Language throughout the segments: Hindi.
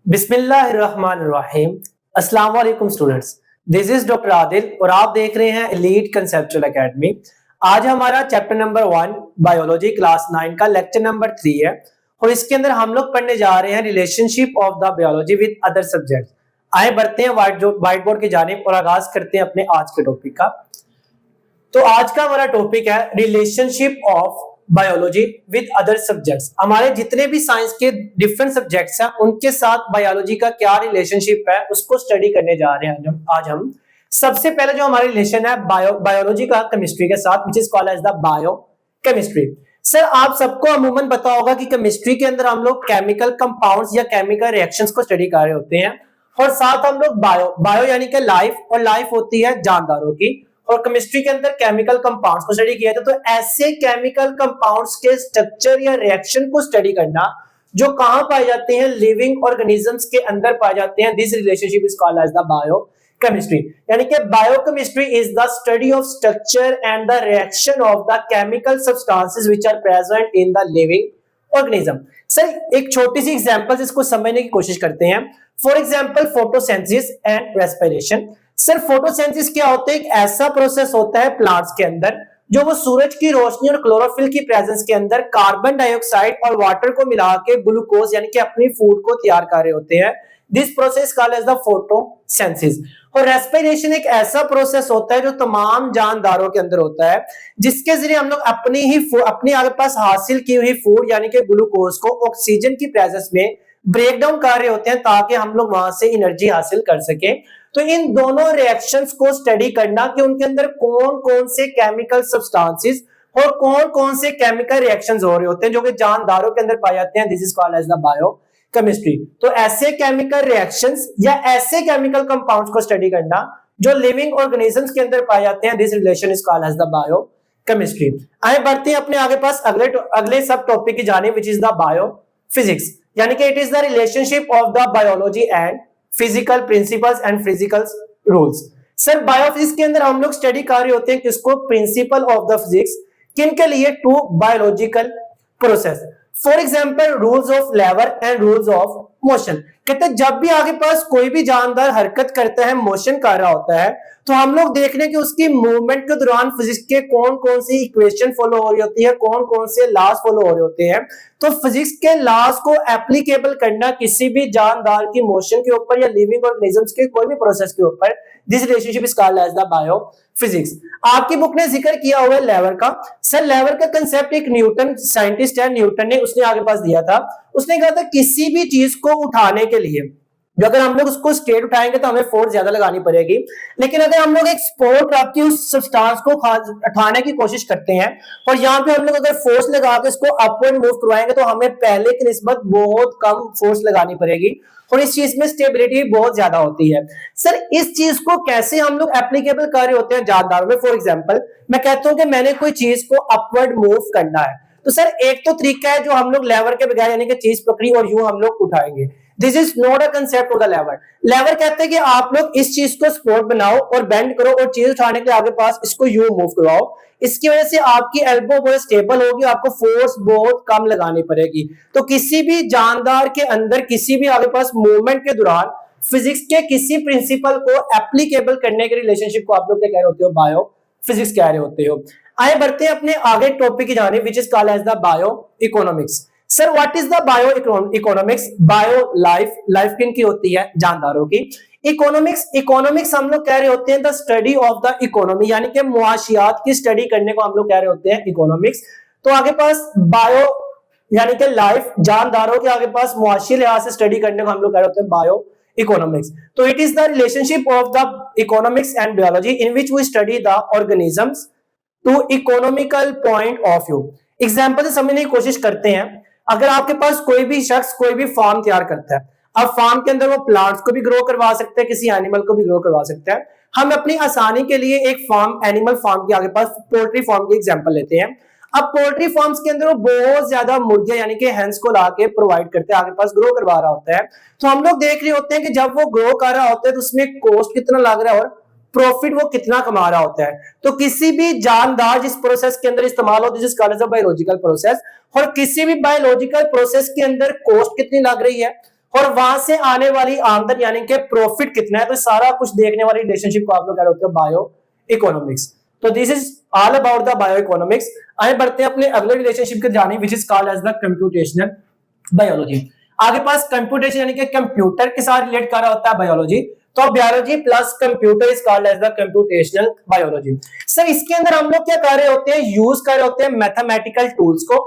बिस्मिल्लाहिर्रहमानिर्रहीम। अस्सलाम वालेकुम students. This is doctor Adil और आप देख रहे हैं एलीट कंसेप्चुअल एकेडमी। आज हमारा चैप्टर नंबर 1 बायोलॉजी क्लास 9 का लेक्चर नंबर 3 है और इसके अंदर हम लोग पढ़ने जा रहे हैं relationship of the biology with other subject. आए बढ़ते हैं व्हाइट बोर्ड की जानिब और आगाज करते हैं अपने आज के टॉपिक का। तो आज का हमारा टॉपिक है relationship of biology with other subjects. हमारे जितने भी साइंस के डिफरेंट सब्जेक्ट्स हैं उनके साथ बायोलॉजी का क्या रिलेशनशिप है उसको स्टडी करने जा रहे हैं आज हम। सबसे पहले जो हमारा रिलेशन है बायोलॉजी का केमिस्ट्री के साथ, which is called as the biochemistry. Sir आप सबको अमूमन पता होगा कि केमिस्ट्री के अंदर हम लोग केमिकल कंपाउंड्स या केमिकल रिएक्शंस को स्टडी कर रहे होते हैं और साथ हम लोग बायो यानी कि लाइफ, और लाइफ होती है जानदारों की, और केमिस्ट्री के अंदर केमिकल कंपाउंड्स को स्टडी किया था। तो ऐसे केमिकल कंपाउंड्स के स्ट्रक्चर या रिएक्शन को स्टडी करना जो कहां पाए जाते हैं, लिविंग ऑर्गेनिजम्स के अंदर पाए जाते हैं, this relationship is called as the biochemistry. यानी कि biochemistry is the study of structure and the reaction of the chemical substances which are present in the living organism. Sir एक छोटी सी एग्जांपल्स इसको समझने की कोशिश करते हैं। For example photosynthesis and respiration. Sir photosynthesis क्या होता है? एक ऐसा प्रोसेस होता है प्लांट्स के अंदर जो वो सूरज की रोशनी और क्लोरोफिल की प्रेजेंस के अंदर कार्बन डाइऑक्साइड और वाटर को मिला के ग्लूकोज यानी कि अपनी फूड को तैयार कर रहे होते हैं। This process called as the photosynthesis. और रेस्पिरेशन एक ऐसा प्रोसेस होता है जो तमाम जानदारों के अंदर होता है जिसके जरिए हम लोग अपने आगे पास हासिल की हुई फूड यानी कि ग्लूकोज को ऑक्सीजन की प्रेजेंस में ब्रेक डाउन कर रहे होते हैं ताकि हम लोग वहां से एनर्जी हासिल कर सके। तो इन दोनों रिएक्शंस को स्टडी करना कि उनके अंदर कौन कौन से केमिकल सब्सटेंसेस और कौन कौन से केमिकल रिएक्शंस हो रहे होते हैं जो कि जानदारों के अंदर पाए जाते हैं, this is called as the biochemistry. तो ऐसे केमिकल रिएक्शंस या ऐसे केमिकल कंपाउंड्स को स्टडी करना जो लिविंग ऑर्गेनिजम्स के अंदर पाए जाते हैं, this relation is called as the biochemistry. आइए बढ़ते हैं अपने आगे पास अगले सब टॉपिक की जानिब, which is the bio physics. यानी कि it is the relationship of the biology and physical principles and physical rules. Sir biophysics के अंदर हम लोग स्टडी कर रहे होते हैं किसको? Principle of the physics. किन के लिए? To biological process. For example rules of lever and rules of motion. कहते हैं जब भी आगे पास कोई भी जानदार हरकत करता है, मोशन कर रहा होता है, तो हम लोग देख रहे हैं कि उसकी मूवमेंट के दौरान फिजिक्स के कौन कौन सी इक्वेशन फॉलो हो रही होती है, कौन कौन से लॉज फॉलो हो रहे होते हैं। तो फिजिक्स के लॉज को एप्लीकेबल करना किसी भी जानदार की मोशन के ऊपर या लिविंग ऑर्गेनिजम्स के कोई भी प्रोसेस के ऊपर, this relationship is called as the bio physics. आपकी बुक ने जिक्र किया हुआ है लेवर का। सर लेवर का कंसेप्ट एक न्यूटन साइंटिस्ट है, न्यूटन ने उसने आगे पास दिया था। उसने कहा था किसी भी चीज को उठाने के लिए जो अगर हम लोग उसको स्ट्रेट उठाएंगे तो हमें फोर्स ज्यादा लगानी पड़ेगी, लेकिन अगर हम लोग एक स्पोर्ट रख के उस सब्सटेंस को उठाने की कोशिश करते हैं और यहाँ पे हम लोग अगर फोर्स लगा के इसको अपवर्ड मूव करवाएंगे तो हमें पहले की निस्बत बहुत कम फोर्स लगानी पड़ेगी और इस चीज में स्टेबिलिटी बहुत ज्यादा होती है। सर इस चीज को कैसे हम लोग एप्लीकेबल कर रहे होते हैं जानदारों में? फॉर एग्जाम्पल मैं कहता हूं कि मैंने कोई चीज को अपवर्ड मूव करना है, तो सर एक तो तरीका है जो हम लोग लेवर के बगैर यानी कि चीज पकड़ी और यूं हम लोग उठाएंगे। This is not a concept of the lever. Lever कहते हैं कि आप लोग इस चीज को सपोर्ट बनाओ और बेंड करो और चीज उठाने के लिए आगे पास इसको यू मूव करवाओ। इसकी वजह से आपकी एल्बो बहुत स्टेबल होगी, आपको फोर्स बहुत कम लगानी पड़ेगी। तो किसी भी जानदार के अंदर किसी भी आगे पास मूवमेंट के दौरान फिजिक्स के किसी प्रिंसिपल को एप्लीकेबल करने के रिलेशनशिप को आप लोग क्या कह रहे होते हो? बायो फिजिक्स कह रहे होते हो। आइए बढ़ते हैं अपने आगे टॉपिक की जानिब, which is called as the bio economics. Sir what is the bio economics? Bio life किन की होती है? जानदारों की। इकोनॉमिक्स हम लोग कह रहे होते हैं the study of the economy, यानी कि मुआशियात की स्टडी करने को हम लोग कह रहे होते हैं इकोनॉमिक्स। तो आगे पास बायो यानी कि लाइफ, जानदारों के आगे पास मुआशी लिहाज से स्टडी करने को हम लोग कह रहे होते हैं बायो इकोनॉमिक्स। तो it is the relationship of the economics and biology in which we study the organisms to economical point of view. Example से समझने की कोशिश करते हैं। अगर आपके पास कोई भी शख्स कोई भी फार्म तैयार करता है, अब फार्म के अंदर वो प्लांट्स को भी ग्रो करवा सकते हैं, किसी एनिमल को भी ग्रो करवा सकते हैं। हम अपनी आसानी के लिए एक फार्म, एनिमल फार्म के आगे पास पोल्ट्री फार्म की एग्जांपल लेते हैं। अब पोल्ट्री फार्म्स के अंदर वो बहुत ज्यादा मुर्गियां यानी कि हेंस को लाके प्रोवाइड करते हैं, आगे पास ग्रो करवा रहा होता है। तो हम लोग देख रहे होते हैं कि जब वो ग्रो कर रहा होता है तो उसमें कॉस्ट कितना लग रहा है और प्रॉफिट वो कितना कमा रहा होता है। तो किसी भी जानदार जिस प्रोसेस के अंदर इस्तेमाल होती है, जिस called as a biological process, और किसी भी बायोलॉजिकल प्रोसेस के अंदर कॉस्ट कितनी लग रही है और वहां से आने वाली आमदन यानी कि प्रॉफिट कितना है, तो सारा कुछ देखने वाली रिलेशनशिप को आप लोग कह रहे होते हैं बायो इकोनॉमिक्स। तो this is all about the bio economics. आगे बढ़ते हैं अपने अगले रिलेशनशिप के जाने, which is called as the computational biology. आगे पास कंप्यूटेशन यानी कि कंप्यूटर के साथ रिलेट कर रहा होता है बायोलॉजी, तो biology plus computer is called as the computational biology. Sir इसके अंदर हम लोग क्या कर रहे होते हैं, यूज कर रहे होते हैं मैथमेटिकल टूल्स को,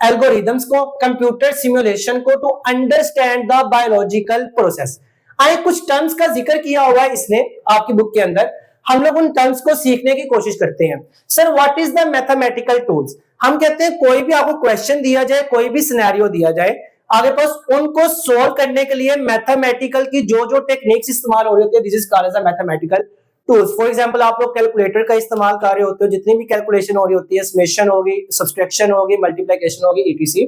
एल्गोरिदम्स को, कंप्यूटर सिमुलेशन को to understand the biological process. आए कुछ टर्म्स का जिक्र किया हुआ है इसने आपकी बुक के अंदर, हम लोग उन टर्म्स को सीखने की कोशिश करते हैं। Sir what is the mathematical tools, हम कहते हैं कोई भी आपको क्वेश्चन दिया जाए, कोई भी सिनेरियो दिया जाए, आगे पास उनको सोल्व करने के लिए मैथमेटिकल की जो जो टेक्निक्स इस्तेमाल हो रही होती है, this is called as a mathematical tools. For example आप लोग कैलकुलेटर का इस्तेमाल कर रहे होते हो, जितनी भी कैलकुलेशन हो रही होती है, समेशन होगी, सब्सट्रैक्शन होगी, मल्टीप्लिकेशन होगी, ईटीसी।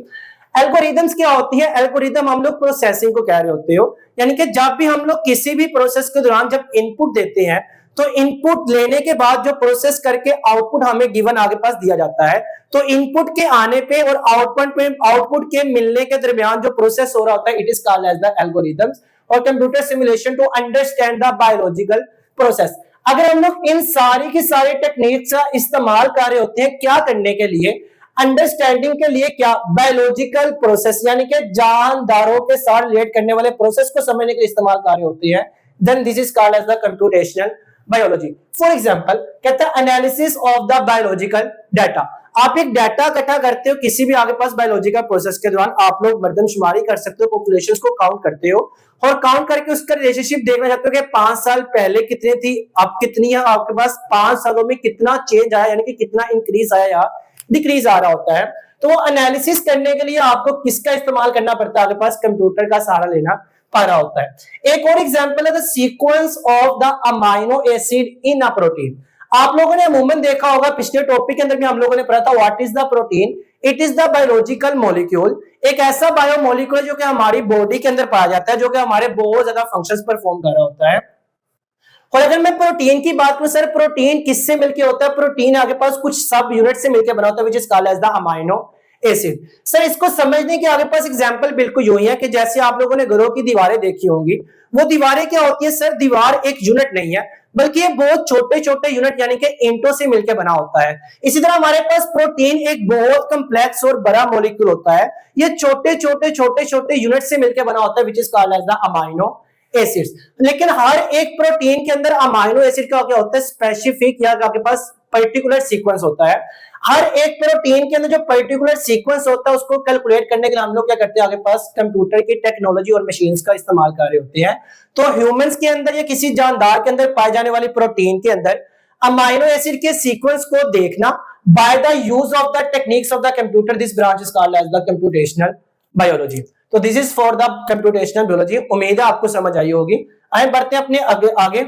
एल्गोरिदम्स क्या होती है, एल्गोरिदम हम लोग प्रोसेसिंग को कह रहे होते हो, यानी कि जब भी हम लोग किसी भी प्रोसेस के दौरान जब इनपुट देते हैं, तो इनपुट लेने के बाद जो प्रोसेस करके आउटपुट हमें गिवन आगे पास दिया जाता है, तो इनपुट के आने पे और आउटपुट के मिलने के दरमियान जो प्रोसेस हो रहा होता है, it is called as the algorithms और computer simulation to understand the biological process. अगर हम लोग इन सारी की सारी टेक्निक्स का इस्तेमाल कर रहे होते हैं क्या करने के लिए, अंडरस्टैंडिंग के लिए, क्या बायोलॉजिकल प्रोसेस यानी कि जानदारों के साथ रिलेट करने वाले प्रोसेस को समझने के लिए इस्तेमाल कर रहे होते हैं, then this is called as the computational biology. For example कहता है analysis of the biological data. आप एक डाटा इकट्ठा करते हो किसी भी आगे पास बायोलॉजिकल प्रोसेस के दौरान, आप लोग मर्दमशुमारी कर सकते हो, पॉपुलेशंस को काउंट करते हो और काउंट करके उसका रिलेशनशिप देखना चाहते हो कि 5 साल पहले कितनी थी, अब कितनी है, आपके पास 5 सालों में कितना चेंज आया, यानी कि कितना इंक्रीज आया या डिक्रीज आ रहा होता है। तो वो एनालिसिस करने के लिए आपको किसका इस्तेमाल करना पड़ता है, आपके पास कंप्यूटर का सहारा लेना पड़ रहा होता है। एक और एग्जांपल है the sequence of the amino acid in a protein. आप लोगों ने अमूमन देखा होगा, पिछले टॉपिक के अंदर भी हम लोगों ने पढ़ा था, what is the protein, it is the biological molecule, एक ऐसा बायो मॉलिक्यूल जो कि हमारी बॉडी के अंदर पाया जाता है, जो कि हमारे बहुत ज्यादा फंक्शंस परफॉर्म कर रहा होता है। और अगर मैं प्रोटीन की बात करूं, सर प्रोटीन किससे मिलकर होता है, प्रोटीन आगे पास कुछ सब यूनिट से मिलकर बना होता है, which is called as the amino acid. Sir इसको समझने के आगे पास एग्जांपल बिल्कुल यूं ही है कि जैसे आप लोगों ने घरों की दीवारें देखी होंगी, वो दीवारें क्या होती है, सर दीवार एक यूनिट नहीं है, बल्कि ये बहुत छोटे छोटे यूनिट यानी कि ईंटों से मिलकर बना होता है। इसी तरह हमारे पास प्रोटीन एक बहुत कम्प्लेक्स और बड़ा मॉलिक्यूल होता है, ये छोटे छोटे यूनिट से मिलकर बना होता है, which is called as the amino acids. लेकिन हर एक प्रोटीन के अंदर अमाइनो एसिड का क्या होता है, स्पेसिफिक या आपके पास पर्टिकुलर सीक्वेंस होता है। हर एक प्रोटीन के अंदर जो पर्टिकुलर सीक्वेंस होता है उसको कैलकुलेट करने के लिए हम लोग क्या करते हैं, आगे पास कंप्यूटर की टेक्नोलॉजी और मशीन्स का इस्तेमाल कर रहे होते हैं। तो ह्यूमंस के अंदर या किसी जानदार के अंदर पाए जाने वाली प्रोटीन के अंदर अमाइनो एसिड के सीक्वेंस को देखना by the use of the techniques of the computer, this branch is called as the computational biology. तो this is for the computational biology. उम्मीद है आपको समझ आई होगी। आगे बढ़ते हैं अपने आगे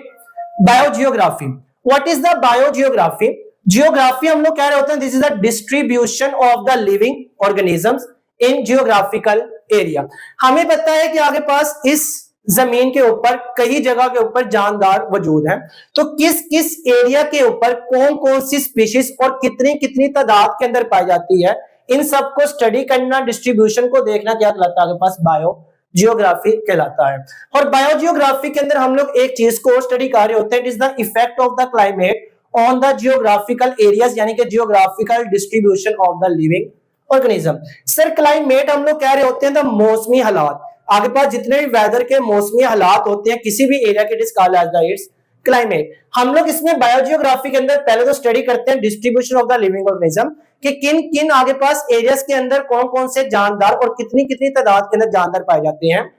biogeography. What is the biogeography? Geography हम लोग कह रहे होते हैं this is the distribution of the living organisms in geographical area. हमें पता है कि आगे पास इस जमीन के ऊपर कई जगह के ऊपर जानदार वजूद हैं, तो किस किस एरिया के ऊपर कौन कौन सी स्पीशीज और कितनी कितनी तादाद के अंदर पाई जाती है, इन सब को स्टडी करना, डिस्ट्रीब्यूशन को देखना क्या कहलाता है, आपके पास बायो जियोग्राफी कहलाता है। और बायोजियोग्राफी के अंदर हम लोग एक चीज को स्टडी कर रहे होते हैं, it is the effect of the climate on the geographical areas, यानी कि geographical distribution of the living organism. Sir climate हम लोग कह रहे होते हैं द मौसमी हालात, आगे पास जितने भी वेदर के मौसमी हालात होते हैं किसी भी एरिया के, it is called as the its climate. हम लोग इसमें बायोजियोग्राफी के अंदर पहले तो स्टडी करते हैं distribution of the living organism, कि किन किन आगे पास एरियाज के अंदर कौन कौन से जानदार और कितनी कितनी तादाद के अंदर जानदार पाए जाते हैं।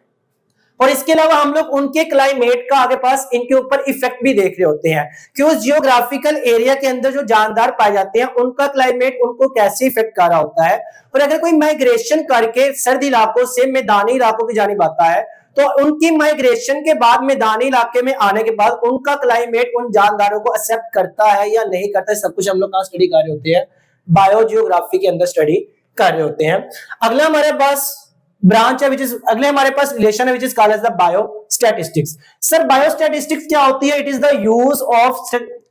और इसके अलावा हम लोग उनके क्लाइमेट का आगे पास इनके ऊपर इफेक्ट भी देख रहे होते हैं कि उस जियोग्राफिकल एरिया के अंदर जो जानदार पाए जाते हैं उनका क्लाइमेट उनको कैसे इफेक्ट कर रहा होता है। और अगर कोई माइग्रेशन करके सर्द इलाकों से मैदानी इलाकों की जानिब आता है, तो उनकी माइग्रेशन के बाद मैदानी इलाके में आने के बाद उनका क्लाइमेट उन जानदारों को एक्सेप्ट करता है या नहीं करता है, सब कुछ हम लोग कहां स्टडी कर रहे होते हैं, बायोजियोग्राफी के अंदर स्टडी कर रहे होते हैं। अगला हमारे पास ब्रांच है अगले हमारे पास रिलेशन है, which is called as the biostatistics. Sir biostatistics क्या होती है? It is the use of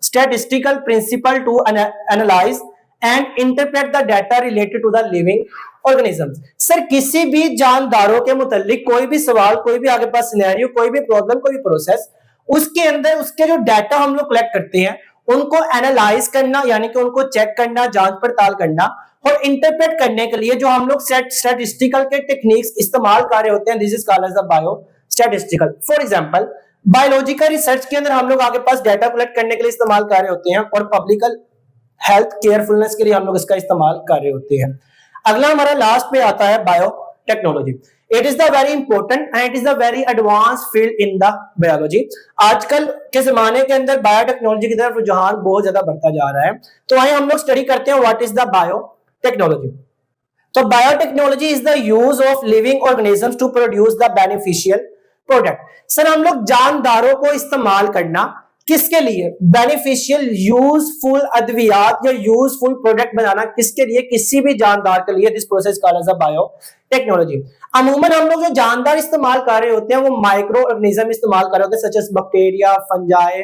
statistical principle to analyse and interpret the data related to the living organism. Sir किसी भी जानदारों के मुतालिक कोई भी सवाल, कोई भी आगे पास सिनेरियो, कोई भी प्रॉब्लम, कोई भी प्रोसेस, उसके अंदर उसके जो डाटा हम लोग कलेक्ट करते हैं उनको एनालाइज करना, यानी कि उनको चेक करना, जांच पड़ताल करना और इंटरप्रेट करने के लिए जो हम लोग स्टैटिस्टिकल के टेक्निक्स इस्तेमाल कर रहे होते हैं, this is called as the bio statistical. For example biological research के अंदर हम लोग आगे पास डाटा कलेक्ट करने के लिए इस्तेमाल कर रहे होते हैं और पब्लिकल हेल्थ केयरफुलनेस के लिए हम लोग इसका इस्तेमाल कर रहे होते हैं। अगला हमारा लास्ट पे आता है biotechnology. It is the very important and it is the very advance field in the biology. आजकल के जमाने के अंदर बायोटेक्नोलॉजी की तरफ रुझान बहुत ज्यादा बढ़ता जा रहा है। तो आइए हम लोग स्टडी करते हैं व्हाट इज द बायोटेक्नोलॉजी। तो biotechnology is the use of living organisms to produce the beneficial product. Sir हम लोग जानदारों को इस्तेमाल करना किसके लिए? बेनिफिशियल यूजफुल अद्वियात या यूजफुल प्रोडक्ट बनाना किसके लिए? किसी भी जानदार के लिए। This process called as a biotechnology. अमूमन हम लोग जो जानदार इस्तेमाल कर रहे होते हैं वो माइक्रो ऑर्गेनिज्म इस्तेमाल कर रहे होते हैं, such as bacteria, fungi,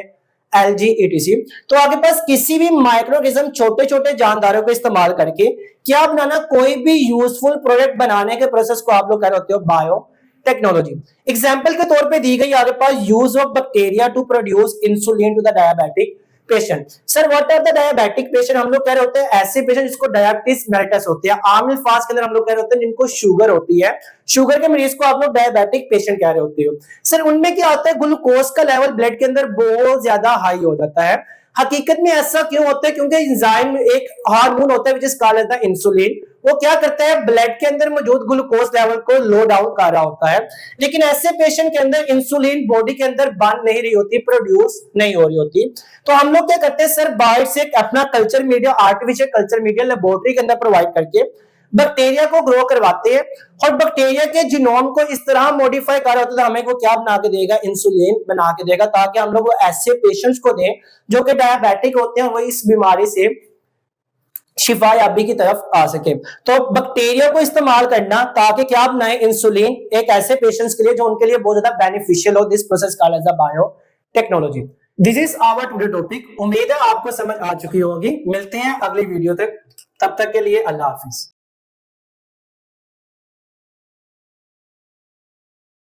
algae etc। तो आपके पास किसी भी माइक्रो ऑर्गेनिज्म, छोटे छोटे जानदारों को इस्तेमाल करके क्या बनाना? कोई भी यूजफुल प्रोडक्ट बनाने के प्रोसेस को आप लोग कह रहे होते हो बायो टेक्नोलॉजी। एग्जाम्पल के तौर पे दी गई आपके पास use of bacteria to produce insulin to the diabetic patient. Sir what are the diabetic patient? हम लोग कह रहे होते हैं ऐसे पेशेंट जिसको डायबिटीज मेलिटस होती है। आम अल्फाज के अंदर हम लोग कह रहे होते हैं जिनको शुगर होती है। शुगर के मरीज को आप लोग डायबिटिक पेशेंट कह रहे होते हो। सर उनमें क्या होता है? ग्लूकोज का लेवल ब्लड के अंदर बहुत ज्यादा हाई हो जाता है। हकीकत में ऐसा क्यों होता है? क्योंकि एंजाइम एक हार्मोन होता है which is called as the insulin. वो क्या करता है? ब्लड के अंदर मौजूद ग्लूकोज लेवल को लो डाउन कर रहा होता है। लेकिन ऐसे पेशेंट के अंदर इंसुलिन बॉडी के अंदर बन नहीं रही होती, प्रोड्यूस नहीं हो रही होती। तो हम लोग क्या करते हैं? सर बाहर से अपना culture media, artificial culture media laboratory के अंदर प्रोवाइड करके बैक्टीरिया को ग्रो करवाते हैं और बैक्टीरिया के जीनोम को इस तरह मॉडिफाई कर रहा होता है, हमें वो क्या बना के देगा? इंसुलिन बना के देगा, ताकि हम लोग ऐसे पेशेंट्स को दें जो कि डायबिटिक होते हैं, वो इस बीमारी से शिफायाबी की तरफ आ सके। तो बैक्टीरिया को इस्तेमाल करना ताकि क्या बनाए? इंसुलिन, एक ऐसे पेशेंट्स के लिए जो उनके लिए बहुत ज्यादा बेनिफिशियल हो। This process called as the biotechnology. This is our today topic. उम्मीद है आपको समझ आ चुकी होगी। मिलते हैं अगली वीडियो तक, तब तक के लिए अल्लाह हाफिज।